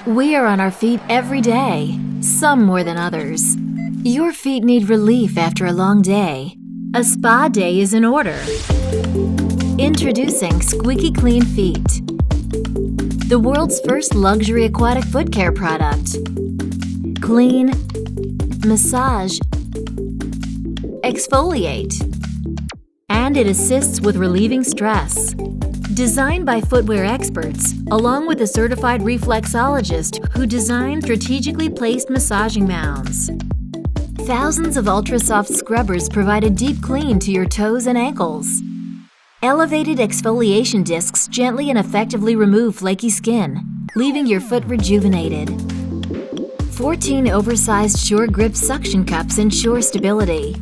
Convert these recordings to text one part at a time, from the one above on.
We are on our feet every day, some more than others. Your feet need relief after a long day. A spa day is in order. Introducing Squeaky Clean Feet, the world's first luxury aquatic foot care product. Clean, massage, exfoliate, and it assists with relieving stress. Designed by footwear experts, along with a certified reflexologist who designed strategically placed massaging mounds. Thousands of ultra-soft scrubbers provide a deep clean to your toes and ankles. Elevated exfoliation discs gently and effectively remove flaky skin, leaving your foot rejuvenated. 14 oversized Sure Grip suction cups ensure stability.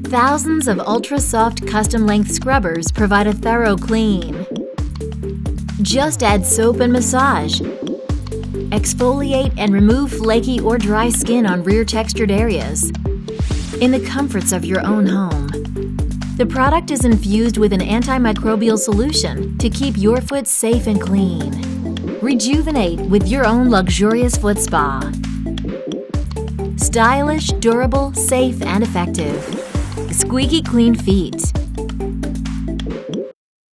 Thousands of ultra-soft custom-length scrubbers provide a thorough clean. Just add soap and massage. Exfoliate and remove flaky or dry skin on rear textured areas in the comforts of your own home. The product is infused with an antimicrobial solution to keep your foot safe and clean. Rejuvenate with your own luxurious foot spa. Stylish, durable, safe, and effective. Squeaky Clean Feet.